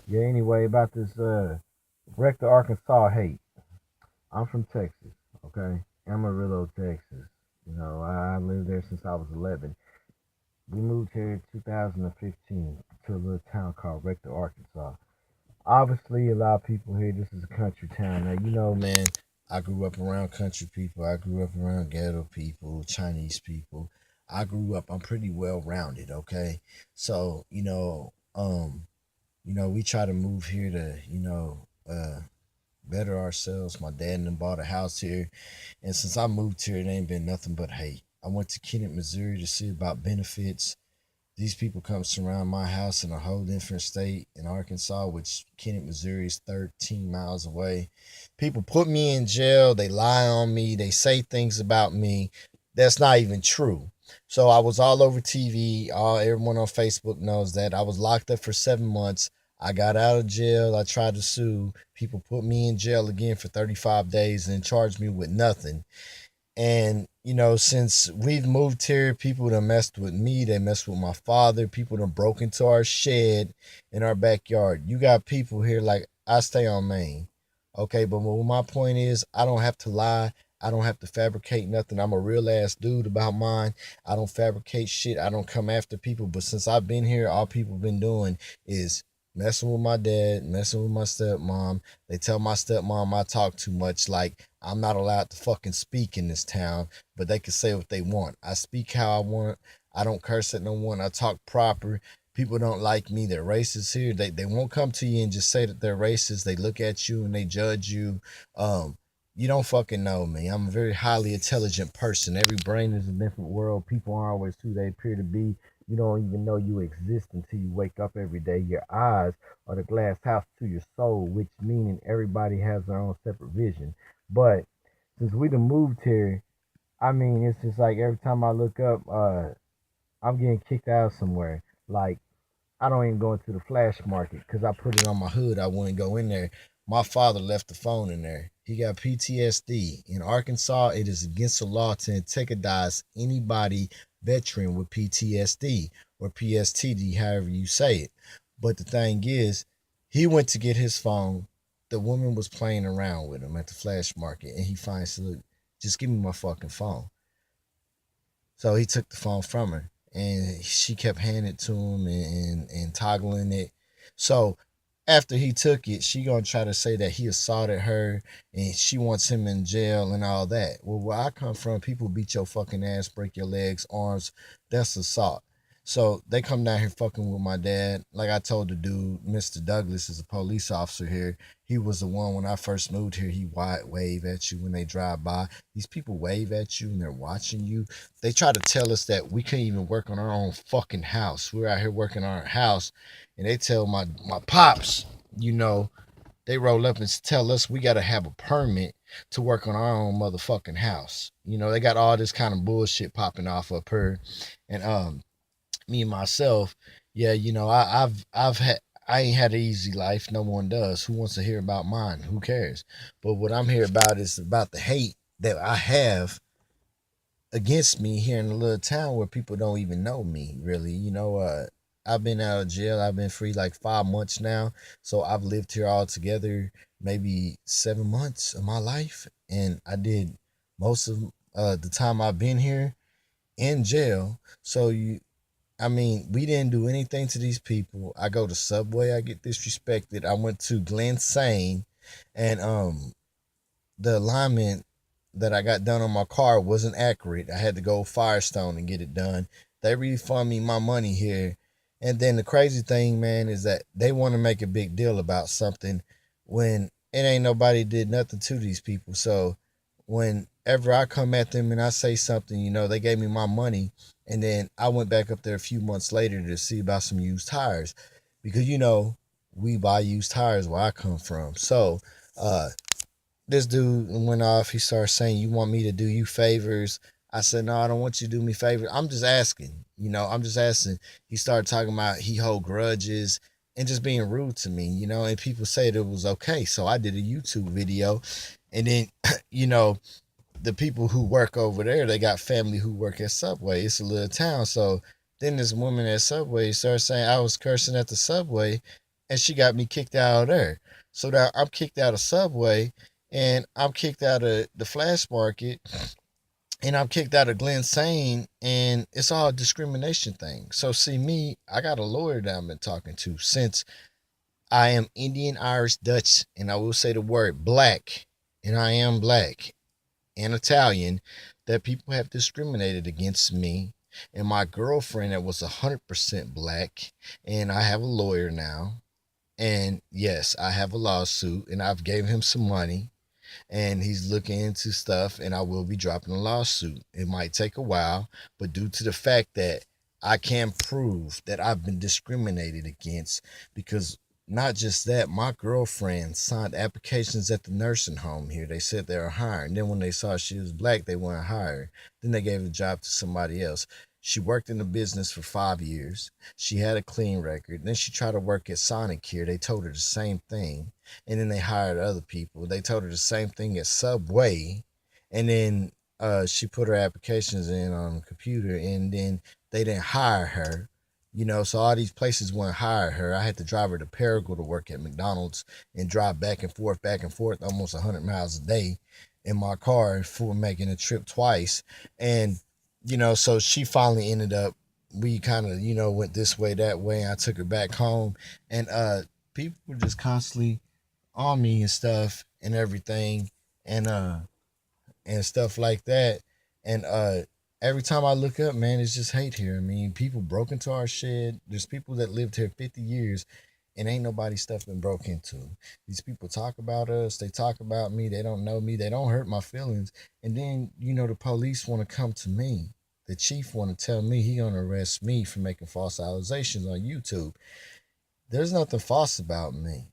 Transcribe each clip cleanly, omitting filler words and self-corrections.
Yeah, anyway, about this Rector, Arkansas hate. I'm from Texas, okay? Amarillo, Texas. I lived there since I was 11. We moved here in 2015 to a little town called Rector, Arkansas. Obviously, a lot of people here, this is a country town. Now, man, I grew up around country people. I grew up around ghetto people, Chinese people. I'm pretty well rounded, okay? So, we try to move here to, better ourselves. My dad and them bought a house here. And since I moved here, it ain't been nothing but hate. I went to Kennett, Missouri to see about benefits. These people come surround my house in a whole different state in Arkansas, which Kennett, Missouri is 13 miles away. People put me in jail. They lie on me. They say things about me that's not even true. So I was all over TV. Everyone on Facebook knows that. I was locked up for 7 months. I got out of jail. I tried to sue. People put me in jail again for 35 days and charged me with nothing. And, since we've moved here, people done messed with me. They messed with my father. People done broke into our shed in our backyard. You got people here like I stay on Main. Okay, but what my point is, I don't have to lie. I don't have to fabricate nothing. I'm a real ass dude about mine. I don't fabricate shit. I don't come after people. But since I've been here, all people been doing is messing with my dad, messing with my stepmom. They tell my stepmom I talk too much. Like, I'm not allowed to fucking speak in this town, but they can say what they want. I speak how I want. I don't curse at no one. I talk proper. People don't like me. They're racist here. They won't come to you and just say that they're racist. They look at you and they judge you. You don't fucking know me. I'm a very highly intelligent person. Every brain is a different world. People aren't always who they appear to be. You don't even know you exist until you wake up every day. Your eyes are the glass house to your soul, which meaning everybody has their own separate vision. But since we done moved here, I mean, it's just like every time I look up, I'm getting kicked out somewhere. Like, I don't even go into the flash market because I put it on my hood. I wouldn't go in there. My father left the phone in there. He got PTSD. In Arkansas, it is against the law to antagoниze anybody veteran with PTSD or PSTD, however you say it. But the thing is, he went to get his phone. The woman was playing around with him at the flash market, and he finds, look, just give me my fucking phone. So he took the phone from her, and she kept handing it to him and toggling it. So after he took it, she gonna try to say that he assaulted her and she wants him in jail and all that. Well, where I come from, people beat your fucking ass, break your legs, arms. That's assault. So they come down here fucking with my dad. Like I told the dude, Mr. Douglas is a police officer here. He was the one when I first moved here. He wave at you when they drive by. These people wave at you and they're watching you. They try to tell us that we can't even work on our own fucking house. We're out here working on our house, and they tell my pops, you know, they roll up and tell us we gotta have a permit to work on our own motherfucking house. They got all this kind of bullshit popping off up here, and me and myself, yeah, I've had. I ain't had an easy life. No one does. Who wants to hear about mine? Who cares? But what I'm here about is about the hate that I have against me here in a little town where people don't even know me really. I've been out of jail. I've been free like 5 months now. So I've lived here altogether maybe 7 months of my life. And I did most of the time I've been here in jail. So I mean, we didn't do anything to these people. I go to Subway, I get disrespected. I went to Glen Sane, and the alignment that I got done on my car wasn't accurate. I had to go Firestone and get it done. They refund me my money here. And then the crazy thing, man, is that they want to make a big deal about something when it ain't nobody did nothing to these people. So whenever I come at them and I say something, they gave me my money. And then I went back up there a few months later to see about some used tires because, we buy used tires where I come from. So, this dude went off. He started saying, "You want me to do you favors?" I said, "No, I don't want you to do me favors. I'm just asking. I'm just asking." He started talking about he hold grudges and just being rude to me, and people said it was okay. So I did a YouTube video. And then, you know, the people who work over there, they got family who work at Subway. It's a little town. So then this woman at Subway started saying I was cursing at the Subway. and she got me kicked out of there. So now I'm kicked out of Subway, and I'm kicked out of the Flash Market, and I'm kicked out of Glen Sane, and it's all a discrimination thing. So see me, I got a lawyer that I've been talking to since I am Indian, Irish, Dutch, and I will say the word black, and I am black and Italian, that people have discriminated against me and my girlfriend that was 100% black, and I have a lawyer now. And yes, I have a lawsuit, and I've gave him some money, and he's looking into stuff, and I will be dropping a lawsuit. It might take a while, but due to the fact that I can prove that I've been discriminated against, because not just that, my girlfriend signed applications at the nursing home here. They said they were hiring. Then when they saw she was black, they weren't hiring. Then they gave the job to somebody else. She worked in the business for 5 years. She had a clean record. Then she tried to work at Sonic here. They told her the same thing, and then they hired other people. They told her the same thing at Subway, and then she put her applications in on the computer, and then they didn't hire her. So all these places wouldn't hire her. I had to drive her to Paraguay to work at McDonald's and drive back and forth, almost 100 miles a day in my car for making a trip twice. And, so she finally ended up, we kind of, went this way, that way. And I took her back home, and people were just constantly on me and stuff and everything, and stuff like that. And every time I look up, man, it's just hate here. I mean, people broke into our shed. There's people that lived here 50 years, and ain't nobody stuff been broke into. These people talk about us, they talk about me, they don't know me, they don't hurt my feelings. And then, the police want to come to me. The chief want to tell me he gonna arrest me for making false allegations on YouTube. There's nothing false about me.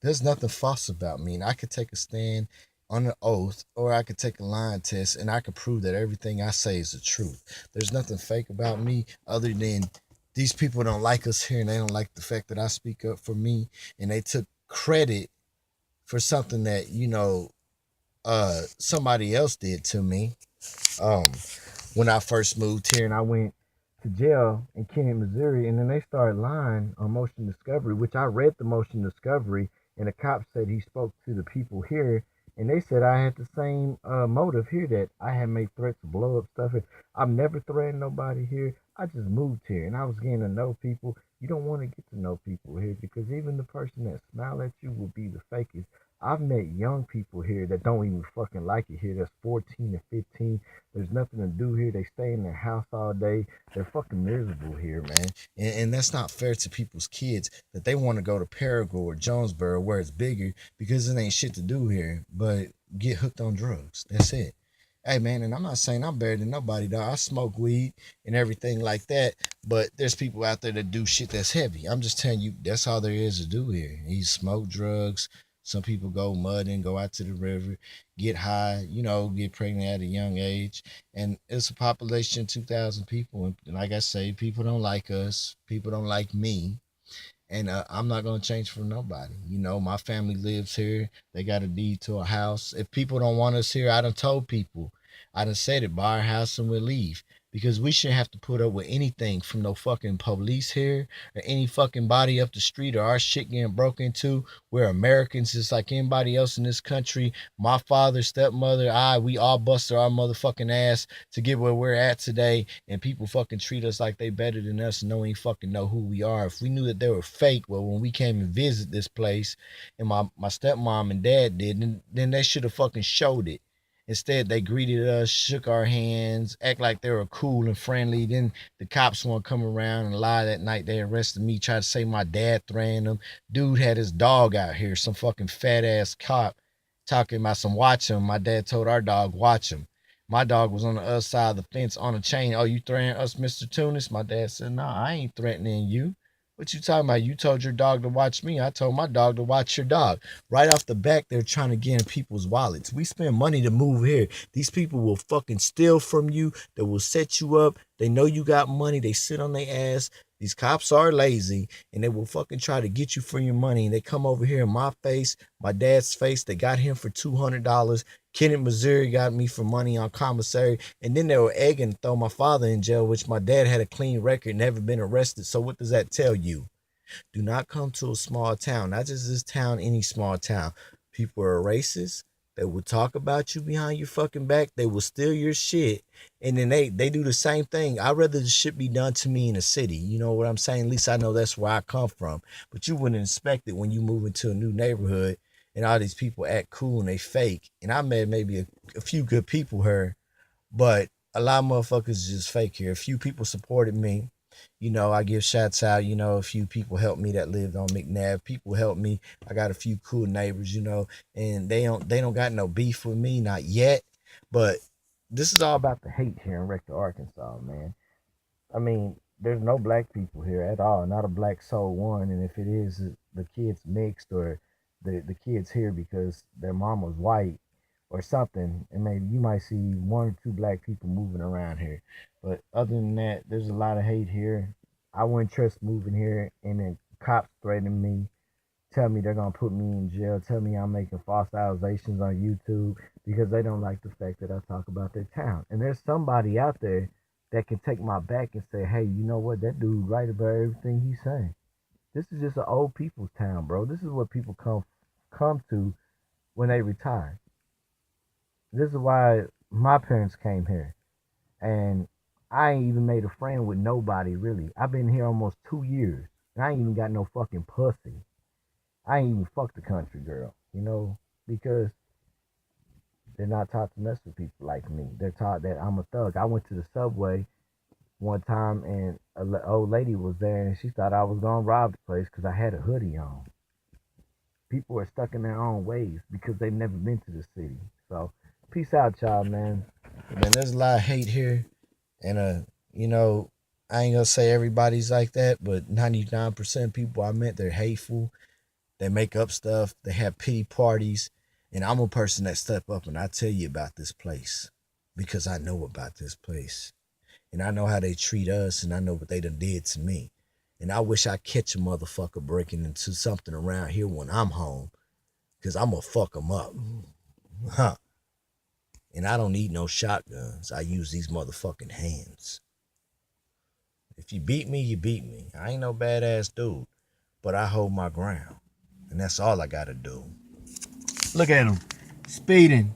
There's nothing false about me. And I could take a stand on an oath, or I could take a line test, and I could prove that everything I say is the truth. There's nothing fake about me other than these people don't like us here, and they don't like the fact that I speak up for me. And they took credit for something that, somebody else did to me. Um, when I first moved here, and I went to jail in Kennet, Missouri, and then they started lying on motion discovery, which I read the motion discovery, and the cop said he spoke to the people here, and they said I had the same motive here, that I had made threats to blow up stuff. I've never threatened nobody here. I just moved here, and I was getting to know people. You don't want to get to know people here, because even the person that smile at you will be the fakest. I've met young people here that don't even fucking like it here. That's 14 to 15. There's nothing to do here. They stay in their house all day. They're fucking miserable here, man. And that's not fair to people's kids that they want to go to Paraguay or Jonesboro where it's bigger, because it ain't shit to do here but get hooked on drugs. That's it. Hey, man, and I'm not saying I'm better than nobody, though. I smoke weed and everything like that, but there's people out there that do shit that's heavy. I'm just telling you, that's all there is to do here. You smoke drugs. Some people go mudding, go out to the river, get high, get pregnant at a young age. And it's a population of 2,000 people. And like I say, people don't like us. People don't like me. And I'm not going to change for nobody. My family lives here. They got a deed to a house. If people don't want us here, I done told people. I done said it, buy our house and we'll leave. Because we shouldn't have to put up with anything from no fucking police here, or any fucking body up the street, or our shit getting broke into. We're Americans just like anybody else in this country. My father, stepmother, we all busted our motherfucking ass to get where we're at today, and people fucking treat us like they better than us and don't even fucking know who we are. If we knew that they were fake, well, when we came and visit this place, and my stepmom and dad did, then they should have fucking showed it. Instead, they greeted us, shook our hands, act like they were cool and friendly. Then the cops want to come around and lie that night. They arrested me, tried to say my dad threatened them. Dude had his dog out here, some fucking fat ass cop talking about some watch him. My dad told our dog, watch him. My dog was on the other side of the fence on a chain. Oh, you threatening us, Mr. Tunis? My dad said, nah, I ain't threatening you. What you talking about? You told your dog to watch me. I told my dog to watch your dog. Right off the back, they're trying to get in people's wallets. We spend money to move here. These people will fucking steal from you. They will set you up. They know you got money. They sit on their ass. These cops are lazy, and they will fucking try to get you for your money. And they come over here in my face, my dad's face. They got him for $200. Kennet, Missouri got me for money on commissary. And then they were egging to throw my father in jail, which my dad had a clean record, never been arrested. So what does that tell you? Do not come to a small town, not just this town, any small town. People are racist. They will talk about you behind your fucking back. They will steal your shit. And then they do the same thing. I'd rather the shit be done to me in a city. You know what I'm saying? At least I know that's where I come from. But you wouldn't expect it when you move into a new neighborhood and all these people act cool and they fake. And I met maybe a few good people here, but a lot of motherfuckers just fake here. A few people supported me. You know, I give shots out. You know, a few people helped me that lived on McNabb. People helped me. I got a few cool neighbors, you know, and they don't got no beef with me, not yet. But this is all about the hate here in Rector, Arkansas, man. I mean, there's no black people here at all, not a black soul one. And if it is, the kids mixed or the kids here because their mom was white or something, and maybe you might see one or two black people moving around here. But other than that, there's a lot of hate here. I wouldn't trust moving here, and then cops threatening me, tell me they're gonna put me in jail, tell me I'm making false accusations on YouTube because they don't like the fact that I talk about their town. And there's somebody out there that can take my back and say, hey, you know what? That dude right about everything he's saying. This is just an old people's town, bro. This is what people come to when they retire. This is why my parents came here. And I ain't even made a friend with nobody really. I've been here almost 2 years. And I ain't even got no fucking pussy. I ain't even fucked the country girl, you know, because they're not taught to mess with people like me. They're taught that I'm a thug. I went to the subway one time and an old lady was there and she thought I was gonna rob the place because I had a hoodie on. People are stuck in their own ways because they've never been to the city. So peace out, y'all, man. Man, there's a lot of hate here, and you know, I ain't gonna say everybody's like that, but 99% of people I met, they're hateful. They make up stuff. They have pity parties, and I'm a person that step up and I tell you about this place because I know about this place. And I know how they treat us, and I know what they done did to me. And I wish I catch a motherfucker breaking into something around here when I'm home, because I'm going to fuck them up. Huh. And I don't need no shotguns. I use these motherfucking hands. If you beat me, you beat me. I ain't no badass dude, but I hold my ground. And that's all I got to do. Look at him. Speeding.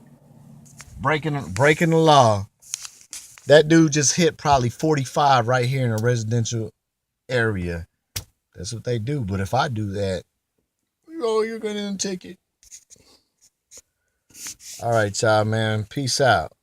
Breaking the law. That dude just hit probably 45 right here in a residential area. That's what they do. But if I do that, you're going to ticket. All right, y'all, man. Peace out.